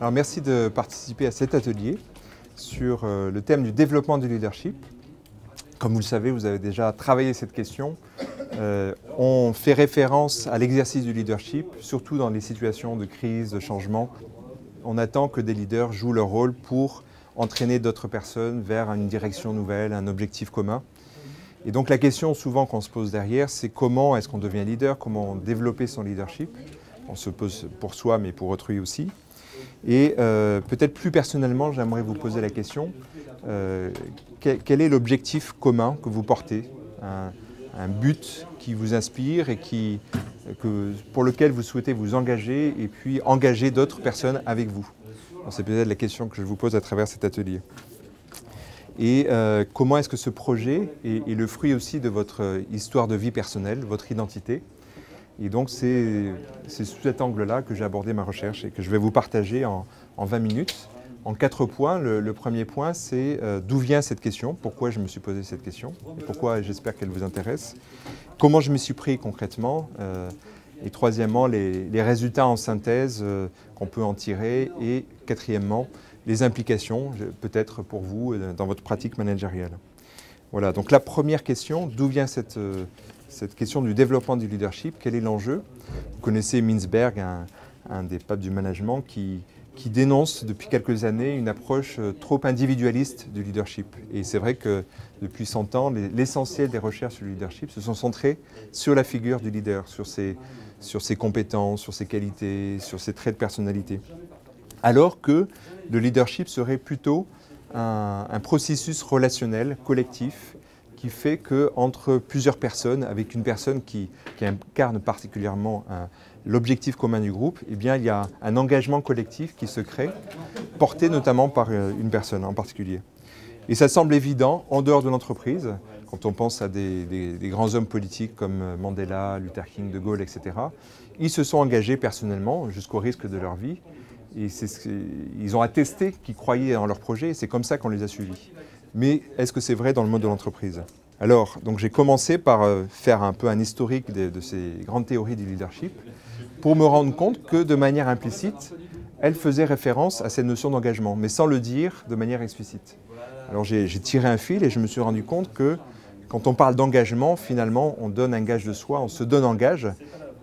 Alors merci de participer à cet atelier sur le thème du développement du leadership. Comme vous le savez, vous avez déjà travaillé cette question. On fait référence à l'exercice du leadership, surtout dans les situations de crise, de changement. On attend que des leaders jouent leur rôle pour entraîner d'autres personnes vers une direction nouvelle, un objectif commun. Et donc la question souvent qu'on se pose derrière, c'est comment est-ce qu'on devient leader, comment développer son leadership. On se pose pour soi, mais pour autrui aussi. Et peut-être plus personnellement, j'aimerais vous poser la question, quel est l'objectif commun que vous portez, un but qui vous inspire et pour lequel vous souhaitez vous engager et puis engager d'autres personnes avec vous. C'est peut-être la question que je vous pose à travers cet atelier. Et comment est-ce que ce projet est le fruit aussi de votre histoire de vie personnelle, votre identité. Et donc c'est sous cet angle-là que j'ai abordé ma recherche et que je vais vous partager en 20 minutes, en 4 points. Le premier point, c'est d'où vient cette question, pourquoi je me suis posé cette question, et pourquoi j'espère qu'elle vous intéresse, comment je m'y suis pris concrètement, et troisièmement, les résultats en synthèse qu'on peut en tirer, et quatrièmement, les implications, peut-être pour vous, dans votre pratique managériale. Voilà, donc la première question, d'où vient cette question du développement du leadership, quel est l'enjeu? Vous connaissez Mintzberg, un des papes du management, qui dénonce depuis quelques années une approche trop individualiste du leadership. Et c'est vrai que depuis 100 ans, l'essentiel des recherches sur le leadership se sont centrées sur la figure du leader, sur ses compétences, sur ses qualités, sur ses traits de personnalité. Alors que le leadership serait plutôt un processus relationnel, collectif, qui fait qu'entre plusieurs personnes, avec une personne qui incarne particulièrement l'objectif commun du groupe, eh bien, il y a un engagement collectif qui se crée, porté notamment par une personne en particulier. Et ça semble évident en dehors de l'entreprise, quand on pense à des grands hommes politiques comme Mandela, Luther King, De Gaulle, etc. Ils se sont engagés personnellement jusqu'au risque de leur vie. Et ils ont attesté qu'ils croyaient en leur projet et c'est comme ça qu'on les a suivis. Mais est-ce que c'est vrai dans le monde de l'entreprise? Alors, donc j'ai commencé par faire un peu un historique de ces grandes théories du leadership pour me rendre compte que de manière implicite, elles faisaient référence à cette notion d'engagement, mais sans le dire de manière explicite. Alors j'ai tiré un fil et je me suis rendu compte que quand on parle d'engagement, finalement, on donne un gage de soi, on se donne un gage,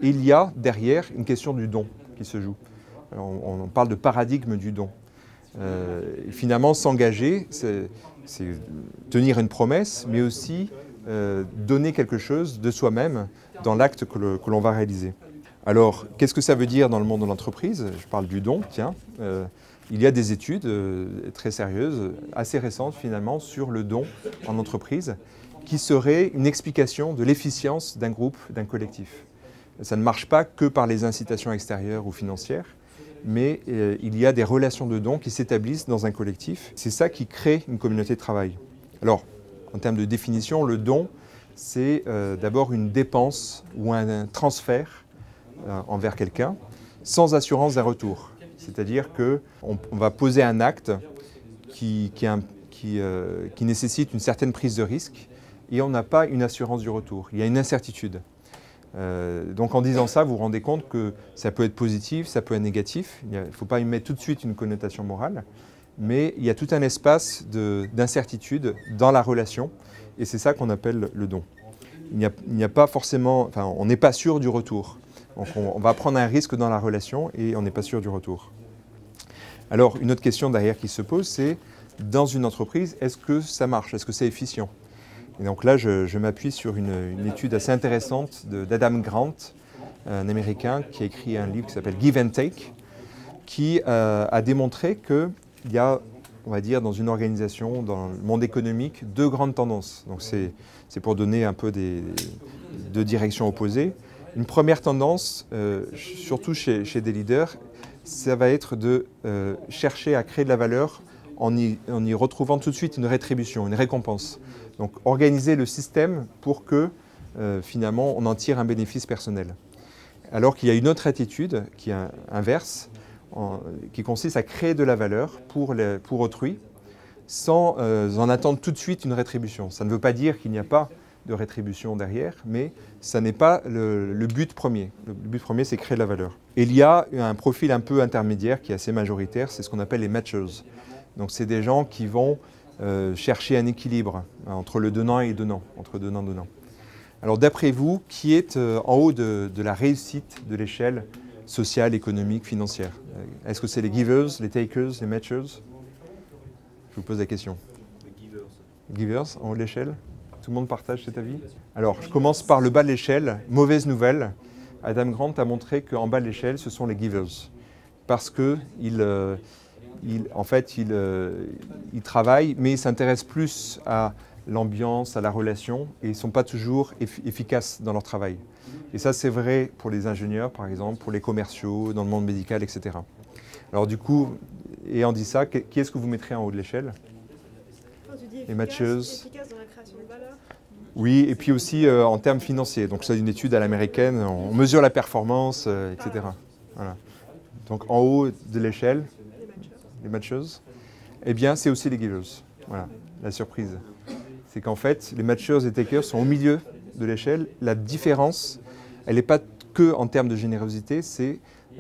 et il y a derrière une question du don qui se joue. Alors, on parle de paradigme du don. Finalement, s'engager, c'est tenir une promesse, mais aussi donner quelque chose de soi-même dans l'acte que l'on va réaliser. Alors, qu'est-ce que ça veut dire dans le monde de l'entreprise? Je parle du don, tiens. Il y a des études très sérieuses, assez récentes finalement, sur le don en entreprise, qui serait une explication de l'efficience d'un groupe, d'un collectif. Ça ne marche pas que par les incitations extérieures ou financières, mais il y a des relations de dons qui s'établissent dans un collectif. C'est ça qui crée une communauté de travail. Alors, en termes de définition, le don, c'est d'abord une dépense ou un transfert envers quelqu'un, sans assurance d'un retour. C'est-à-dire qu'on va poser un acte qui nécessite une certaine prise de risque et on n'a pas une assurance du retour. Il y a une incertitude. Donc en disant ça, vous vous rendez compte que ça peut être positif, ça peut être négatif. Il ne faut pas y mettre tout de suite une connotation morale, mais il y a tout un espace d'incertitude dans la relation, et c'est ça qu'on appelle le don. Il n'y a pas forcément, enfin, on n'est pas sûr du retour. Donc on va prendre un risque dans la relation et on n'est pas sûr du retour. Alors une autre question derrière qui se pose, c'est dans une entreprise, est-ce que ça marche? Est-ce que c'est efficient? Et donc là, je m'appuie sur une étude assez intéressante d'Adam Grant, un Américain qui a écrit un livre qui s'appelle Give and Take, qui a démontré qu'il y a, on va dire, dans une organisation, dans le monde économique, deux grandes tendances. Donc c'est pour donner un peu deux directions opposées. Une première tendance, surtout chez des leaders, ça va être de chercher à créer de la valeur en y retrouvant tout de suite une rétribution, une récompense. Donc organiser le système pour que finalement on en tire un bénéfice personnel. Alors qu'il y a une autre attitude qui est inverse, qui consiste à créer de la valeur pour autrui sans en attendre tout de suite une rétribution. Ça ne veut pas dire qu'il n'y a pas de rétribution derrière, mais ça n'est pas le but premier. Le but premier, c'est créer de la valeur. Et il y a un profil un peu intermédiaire qui est assez majoritaire, c'est ce qu'on appelle les matchers. Donc c'est des gens qui vont chercher un équilibre entre le donnant et le donnant, entre donnant-donnant. Alors d'après vous, qui est en haut de la réussite de l'échelle sociale, économique, financière? Est-ce que c'est les givers, les takers, les matchers? Je vous pose la question. Les givers, en haut de l'échelle? Tout le monde partage cet avis? Alors, je commence par le bas de l'échelle. Mauvaise nouvelle. Adam Grant a montré qu'en bas de l'échelle, ce sont les givers. Parce qu'ils travaillent, mais ils s'intéressent plus à l'ambiance, à la relation, et ils ne sont pas toujours efficaces dans leur travail. Et ça, c'est vrai pour les ingénieurs, par exemple, pour les commerciaux, dans le monde médical, etc. Alors du coup, ayant dit ça, qui est-ce que vous mettrez en haut de l'échelle? Les matchers. Efficace dans la création de valeur. Oui, et puis aussi en termes financiers. Donc c'est une étude à l'américaine, on mesure la performance, etc. Voilà. Donc en haut de l'échelle, les matchers, eh bien c'est aussi les givers. Voilà, la surprise. C'est qu'en fait, les matchers et takers sont au milieu de l'échelle. La différence, elle n'est pas que en termes de générosité, c'est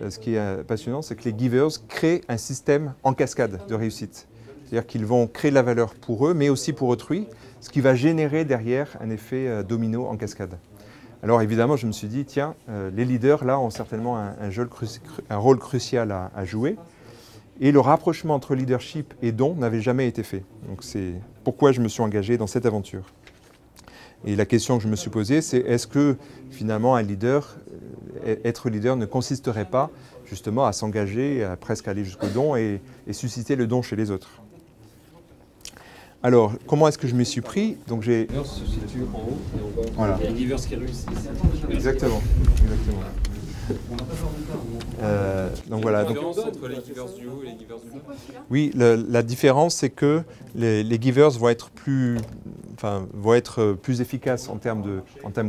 ce qui est passionnant, c'est que les givers créent un système en cascade de réussite. C'est-à-dire qu'ils vont créer de la valeur pour eux, mais aussi pour autrui, ce qui va générer derrière un effet domino en cascade. Alors évidemment, je me suis dit, tiens, les leaders, là, ont certainement un rôle crucial à jouer. Et le rapprochement entre leadership et don n'avait jamais été fait. Donc c'est pourquoi je me suis engagé dans cette aventure. Et la question que je me suis posée, c'est est-ce que finalement un leader, être leader ne consisterait pas justement à s'engager, à presque aller jusqu'au don et susciter le don chez les autres? Alors, comment est-ce que je m'y suis pris? Donc j'ai... Les givers se situent en haut et en bas. Voilà. Les givers qui réussissent. Exactement. Donc voilà. La différence entre les givers du haut et les givers du bas. Oui, la différence, c'est que les givers vont être plus efficaces en termes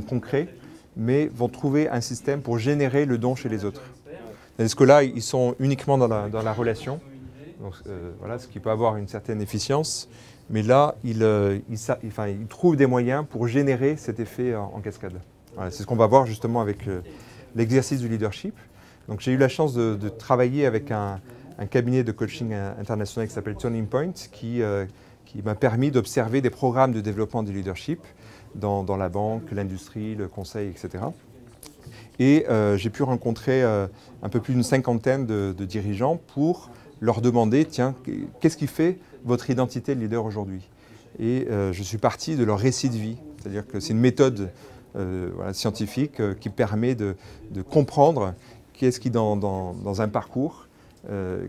concrets, mais vont trouver un système pour générer le don chez les autres. Parce que là, ils sont uniquement dans la relation, donc, voilà, ce qui peut avoir une certaine efficience. Mais là, ils trouvent des moyens pour générer cet effet en cascade. Voilà, c'est ce qu'on va voir justement avec l'exercice du leadership. Donc j'ai eu la chance de travailler avec un cabinet de coaching international qui s'appelle Turning Point, qui m'a permis d'observer des programmes de développement du leadership dans la banque, l'industrie, le conseil, etc. Et j'ai pu rencontrer un peu plus d'une cinquantaine de dirigeants pour leur demander, tiens, qu'est-ce qui fait votre identité de leader aujourd'hui? Et je suis parti de leur récit de vie. C'est-à-dire que c'est une méthode scientifique qui permet de comprendre qu'est-ce qui, dans un parcours,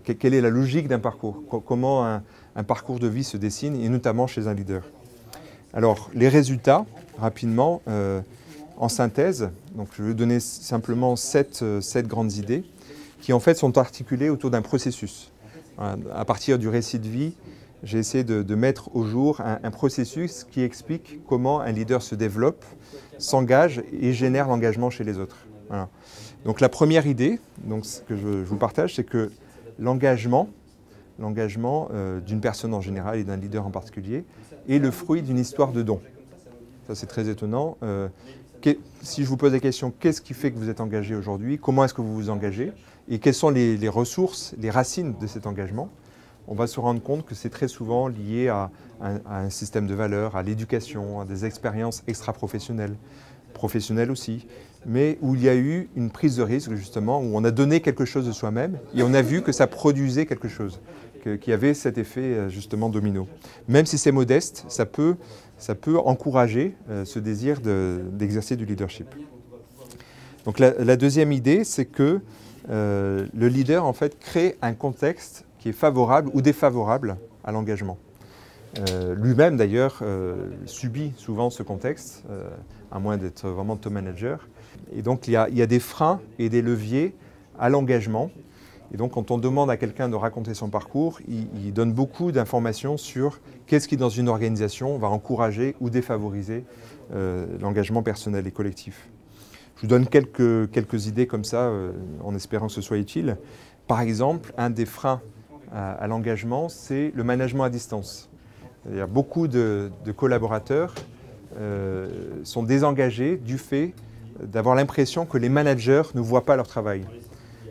quelle est la logique d'un parcours, comment un parcours de vie se dessine, et notamment chez un leader. Alors, les résultats, rapidement, en synthèse, donc je vais donner simplement 7 grandes idées, qui en fait sont articulées autour d'un processus. À partir du récit de vie, j'ai essayé de mettre au jour un processus qui explique comment un leader se développe, s'engage et génère l'engagement chez les autres. Voilà. Donc la première idée, donc, ce que je vous partage, c'est que l'engagement d'une personne en général et d'un leader en particulier est le fruit d'une histoire de don. Ça c'est très étonnant. Si je vous pose la question, qu'est-ce qui fait que vous êtes engagé aujourd'hui? Comment est-ce que vous vous engagez? Et quelles sont les ressources, les racines de cet engagement? On va se rendre compte que c'est très souvent lié à un système de valeurs, à l'éducation, à des expériences extra-professionnelles, professionnelles aussi, mais où il y a eu une prise de risque justement, où on a donné quelque chose de soi-même et on a vu que ça produisait quelque chose, qu'il y avait cet effet justement domino. Même si c'est modeste, ça peut encourager ce désir d'exercer du leadership. Donc la deuxième idée, c'est que le leader en fait crée un contexte qui est favorable ou défavorable à l'engagement. Lui-même d'ailleurs subit souvent ce contexte, à moins d'être vraiment top manager. Et donc il y a des freins et des leviers à l'engagement. Et donc quand on demande à quelqu'un de raconter son parcours, il donne beaucoup d'informations sur qu'est-ce qui dans une organisation va encourager ou défavoriser l'engagement personnel et collectif. Je vous donne quelques idées comme ça, en espérant que ce soit utile. Par exemple, un des freins à l'engagement, c'est le management à distance. Il y a beaucoup de collaborateurs sont désengagés du fait d'avoir l'impression que les managers ne voient pas leur travail.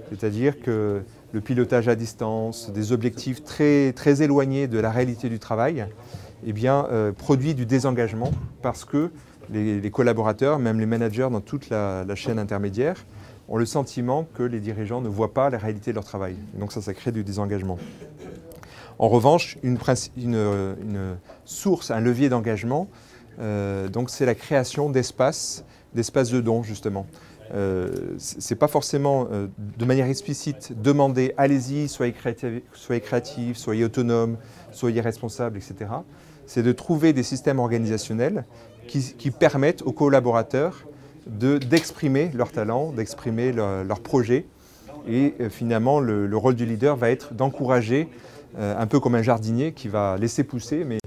C'est-à-dire que le pilotage à distance, des objectifs très, très éloignés de la réalité du travail, eh bien, produit du désengagement parce que les collaborateurs, même les managers dans toute la chaîne intermédiaire, ont le sentiment que les dirigeants ne voient pas la réalité de leur travail. Et donc ça crée du désengagement. En revanche, une source, un levier d'engagement, donc c'est la création d'espaces de dons, justement. Ce n'est pas forcément de manière explicite demander « allez-y, soyez créatifs, soyez autonomes, soyez responsables, etc. » C'est de trouver des systèmes organisationnels qui permettent aux collaborateurs d'exprimer leurs talents, d'exprimer leurs projets. Et finalement, le rôle du leader va être d'encourager, un peu comme un jardinier qui va laisser pousser, mais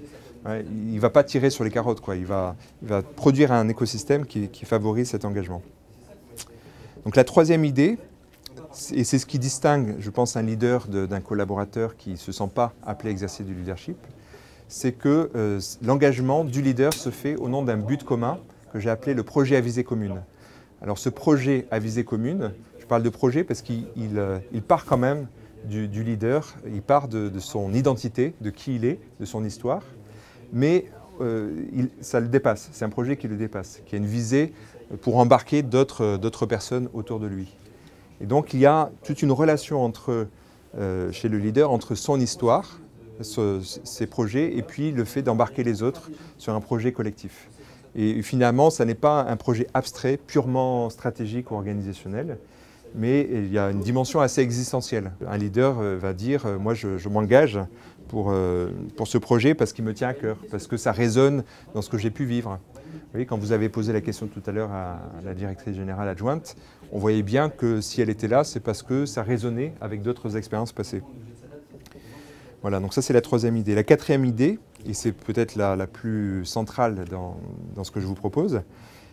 il ne va pas tirer sur les carottes, quoi. Il va produire un écosystème qui favorise cet engagement. Donc la troisième idée, et c'est ce qui distingue, je pense, un leader d'un collaborateur qui ne se sent pas appelé à exercer du leadership, c'est que l'engagement du leader se fait au nom d'un but commun que j'ai appelé le projet à visée commune. Alors ce projet à visée commune, je parle de projet parce qu'il part quand même du leader, il part de son identité, de qui il est, de son histoire, mais ça le dépasse, c'est un projet qui le dépasse, qui a une visée pour embarquer d'autres personnes autour de lui. Et donc il y a toute une relation chez le leader entre son histoire, ses projets, et puis le fait d'embarquer les autres sur un projet collectif. Et finalement, ça n'est pas un projet abstrait, purement stratégique ou organisationnel, mais il y a une dimension assez existentielle. Un leader va dire « moi je m'engage pour ce projet parce qu'il me tient à cœur, parce que ça résonne dans ce que j'ai pu vivre ». Vous voyez, quand vous avez posé la question tout à l'heure à la directrice générale adjointe, on voyait bien que si elle était là, c'est parce que ça résonnait avec d'autres expériences passées. Voilà, donc ça c'est la troisième idée. La quatrième idée, et c'est peut-être la plus centrale dans ce que je vous propose,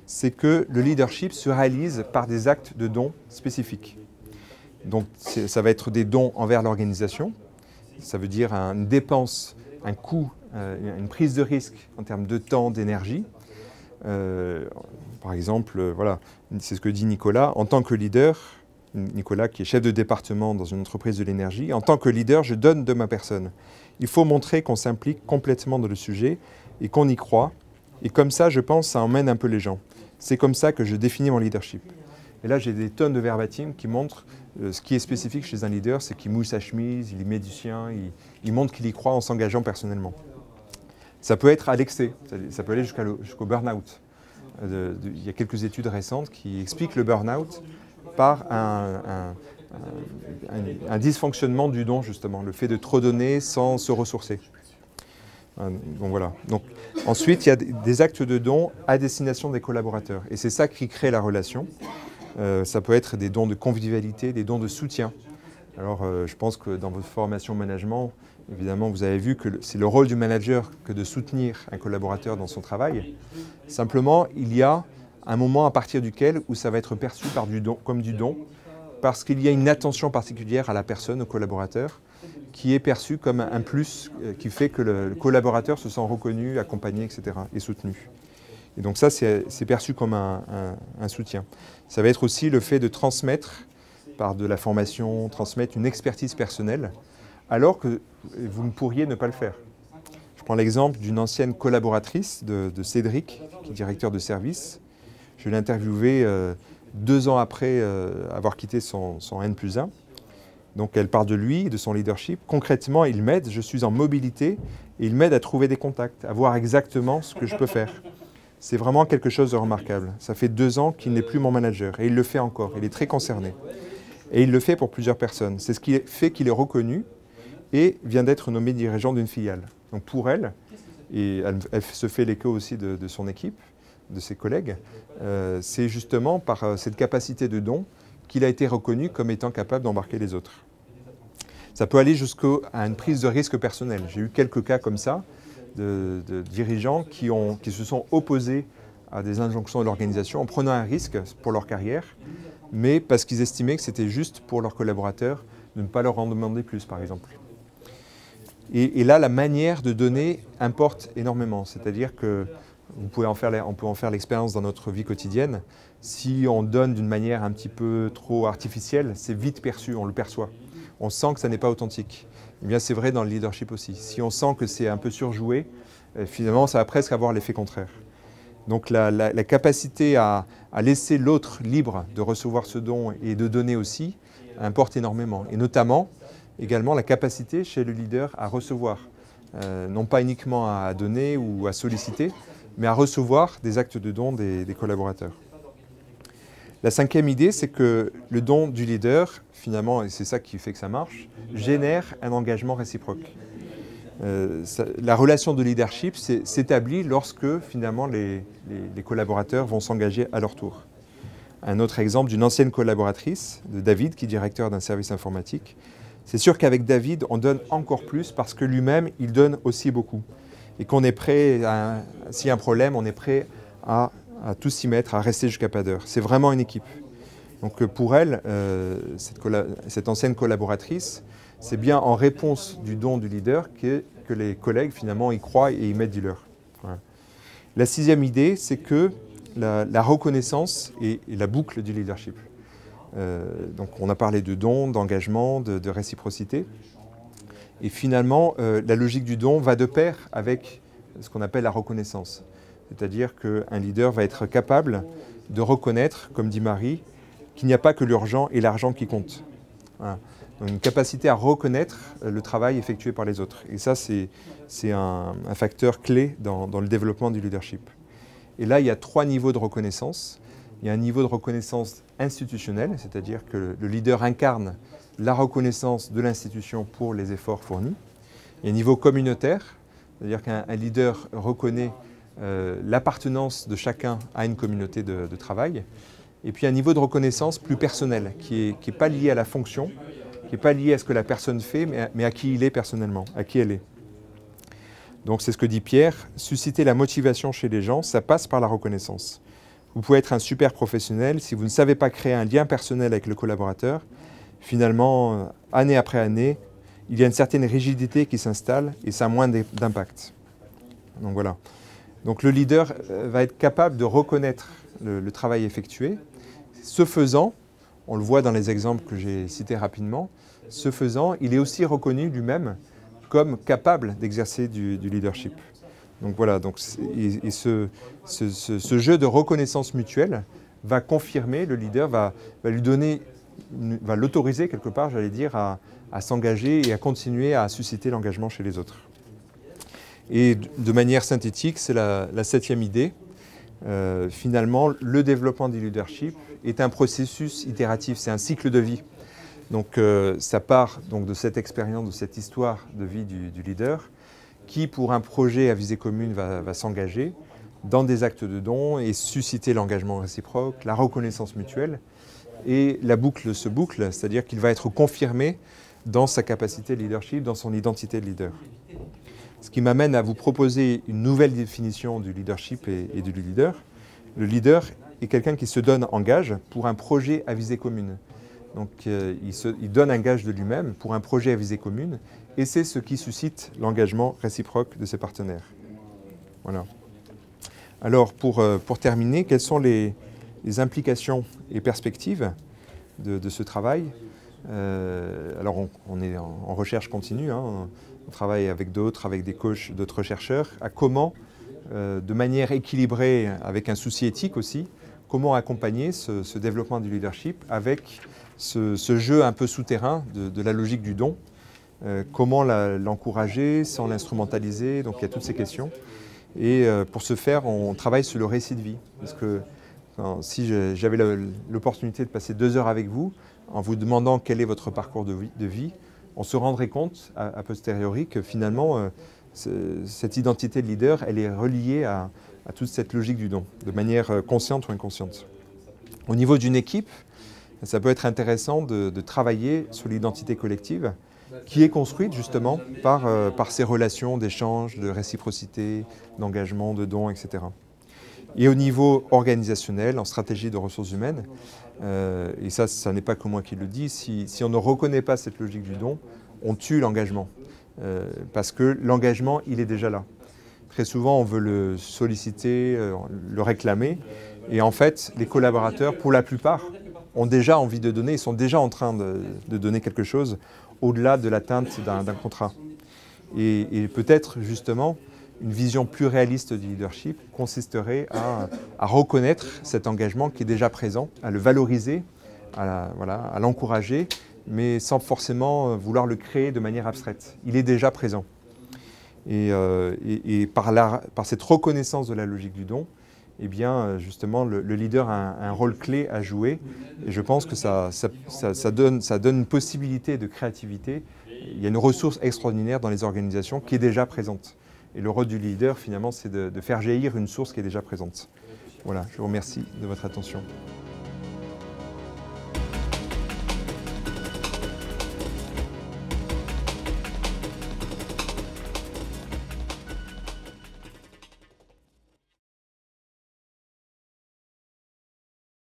c'est que le leadership se réalise par des actes de dons spécifiques. Donc ça va être des dons envers l'organisation, ça veut dire une dépense, un coût, une prise de risque en termes de temps, d'énergie. Par exemple, voilà, c'est ce que dit Nicolas, en tant que leader, Nicolas qui est chef de département dans une entreprise de l'énergie, en tant que leader, je donne de ma personne. Il faut montrer qu'on s'implique complètement dans le sujet et qu'on y croit. Et comme ça, je pense, ça emmène un peu les gens. C'est comme ça que je définis mon leadership. Et là, j'ai des tonnes de verbatim qui montrent ce qui est spécifique chez un leader, c'est qu'il mouille sa chemise, il y met du sien, il montre qu'il y croit en s'engageant personnellement. Ça peut être à l'excès, ça peut aller jusqu'au burn-out. Il y a quelques études récentes qui expliquent le burn-out par un dysfonctionnement du don, justement, le fait de trop donner sans se ressourcer. Donc voilà. Donc, ensuite, il y a des actes de dons à destination des collaborateurs. Et c'est ça qui crée la relation. Ça peut être des dons de convivialité, des dons de soutien. Alors, je pense que dans votre formation management, évidemment, vous avez vu que c'est le rôle du manager que de soutenir un collaborateur dans son travail. Simplement, il y a un moment à partir duquel où ça va être perçu comme du don, parce qu'il y a une attention particulière à la personne, au collaborateur, qui est perçu comme un plus qui fait que le collaborateur se sent reconnu, accompagné, etc. et soutenu. Et donc ça, c'est perçu comme un soutien. Ça va être aussi le fait de transmettre, par de la formation, transmettre une expertise personnelle, alors que vous ne pourriez ne pas le faire. Je prends l'exemple d'une ancienne collaboratrice de Cédric, qui est directeur de service. Je l'ai interviewé 2 ans après avoir quitté son N+1. Donc elle part de lui, de son leadership. Concrètement, il m'aide, je suis en mobilité, et il m'aide à trouver des contacts, à voir exactement ce que je peux faire. C'est vraiment quelque chose de remarquable. Ça fait 2 ans qu'il n'est plus mon manager, et il le fait encore, il est très concerné. Et il le fait pour plusieurs personnes. C'est ce qui fait qu'il est reconnu et vient d'être nommé dirigeant d'une filiale. Donc pour elle, et elle se fait l'écho aussi de son équipe, de ses collègues, c'est justement par cette capacité de don qu'il a été reconnu comme étant capable d'embarquer les autres. Ça peut aller jusqu'à une prise de risque personnelle. J'ai eu quelques cas comme ça, de dirigeants qui se sont opposés à des injonctions de l'organisation en prenant un risque pour leur carrière, mais parce qu'ils estimaient que c'était juste pour leurs collaborateurs de ne pas leur en demander plus, par exemple. Et là, la manière de donner importe énormément. C'est-à-dire que on peut en faire l'expérience dans notre vie quotidienne. Si on donne d'une manière un petit peu trop artificielle, c'est vite perçu, on le perçoit. On sent que ça n'est pas authentique. Eh bien, c'est vrai dans le leadership aussi. Si on sent que c'est un peu surjoué, finalement, ça va presque avoir l'effet contraire. Donc la capacité à laisser l'autre libre de recevoir ce don et de donner aussi importe énormément. Et notamment, également, la capacité chez le leader à recevoir. Non pas uniquement à donner ou à solliciter, mais à recevoir des actes de don des collaborateurs. La cinquième idée, c'est que le don du leader, finalement, et c'est ça qui fait que ça marche, génère un engagement réciproque. La relation de leadership s'établit lorsque, finalement, les collaborateurs vont s'engager à leur tour. Un autre exemple d'une ancienne collaboratrice, de David, qui est directeur d'un service informatique. C'est sûr qu'avec David, on donne encore plus parce que lui-même, il donne aussi beaucoup. Et qu'on est prêt, s'il y a un problème, on est prêt à tout s'y mettre, à rester jusqu'à pas d'heure. C'est vraiment une équipe. Donc pour elle, cette ancienne collaboratrice, c'est bien en réponse du don du leader que les collègues finalement y croient et y mettent du leur. Voilà. La sixième idée, c'est que la reconnaissance et la boucle du leadership. Donc on a parlé de don, d'engagement, de réciprocité. Et finalement, la logique du don va de pair avec ce qu'on appelle la reconnaissance. C'est-à-dire qu'un leader va être capable de reconnaître, comme dit Marie, qu'il n'y a pas que l'urgent et l'argent qui comptent. Voilà. Donc une capacité à reconnaître le travail effectué par les autres. Et ça, c'est un facteur clé dans le développement du leadership. Et là, il y a 3 niveaux de reconnaissance. Il y a un niveau de reconnaissance institutionnelle, c'est-à-dire que le leader incarne la reconnaissance de l'institution pour les efforts fournis. Il y a un niveau communautaire, c'est-à-dire qu'un leader reconnaît l'appartenance de chacun à une communauté de travail. Et puis un niveau de reconnaissance plus personnel, qui n'est pas lié à la fonction, qui n'est pas lié à ce que la personne fait, mais à qui il est personnellement, à qui elle est. Donc c'est ce que dit Pierre, susciter la motivation chez les gens, ça passe par la reconnaissance. Vous pouvez être un super professionnel, si vous ne savez pas créer un lien personnel avec le collaborateur, finalement, année après année, il y a une certaine rigidité qui s'installe et ça a moins d'impact. Donc voilà. Donc le leader va être capable de reconnaître le travail effectué. Ce faisant, on le voit dans les exemples que j'ai cités rapidement, ce faisant, il est aussi reconnu lui-même comme capable d'exercer du leadership. Donc voilà, donc, ce jeu de reconnaissance mutuelle va confirmer, le leader va lui donner, va l'autoriser quelque part, j'allais dire, à s'engager et à continuer à susciter l'engagement chez les autres. Et de manière synthétique, c'est la 7e idée. Finalement, le développement du leadership est un processus itératif, c'est un cycle de vie. Donc ça part donc, de cette expérience, de cette histoire de vie du leader, qui pour un projet à visée commune va s'engager dans des actes de don et susciter l'engagement réciproque, la reconnaissance mutuelle. Et la boucle se boucle, c'est-à-dire qu'il va être confirmé dans sa capacité de leadership, dans son identité de leader. Ce qui m'amène à vous proposer une nouvelle définition du leadership et du leader. Le leader est quelqu'un qui se donne en gage pour un projet à visée commune. Donc il donne un gage de lui-même pour un projet à visée commune et c'est ce qui suscite l'engagement réciproque de ses partenaires. Voilà. Alors pour terminer, quelles sont les implications et perspectives de ce travail? Alors on est en recherche continue, hein, on travaille avec d'autres, avec des coachs, d'autres chercheurs, à comment, de manière équilibrée, avec un souci éthique aussi, comment accompagner ce développement du leadership avec ce jeu un peu souterrain de la logique du don, comment l'encourager sans l'instrumentaliser, donc il y a toutes ces questions. Et pour ce faire, on travaille sur le récit de vie, parce que si j'avais l'opportunité de passer 2 heures avec vous, en vous demandant quel est votre parcours de vie, on se rendrait compte, a posteriori, que finalement, cette identité de leader, elle est reliée à toute cette logique du don, de manière consciente ou inconsciente. Au niveau d'une équipe, ça peut être intéressant de travailler sur l'identité collective, qui est construite justement par ces relations d'échange, de réciprocité, d'engagement, de don, etc. Et au niveau organisationnel, en stratégie de ressources humaines, et ça n'est pas que moi qui le dis, si on ne reconnaît pas cette logique du don, on tue l'engagement. Parce que l'engagement, il est déjà là. Très souvent, on veut le solliciter, le réclamer. Et en fait, les collaborateurs, pour la plupart, ont déjà envie de donner, ils sont déjà en train de donner quelque chose au-delà de l'atteinte d'un contrat. Et peut-être, justement, une vision plus réaliste du leadership consisterait à reconnaître cet engagement qui est déjà présent, à le valoriser, à l'encourager, mais sans forcément vouloir le créer de manière abstraite. Il est déjà présent. Et par cette reconnaissance de la logique du don, eh bien, justement, le leader a un rôle clé à jouer. Et je pense que ça donne une possibilité de créativité. Il y a une ressource extraordinaire dans les organisations qui est déjà présente. Et le rôle du leader, finalement, c'est de faire jaillir une source qui est déjà présente. Voilà, je vous remercie de votre attention.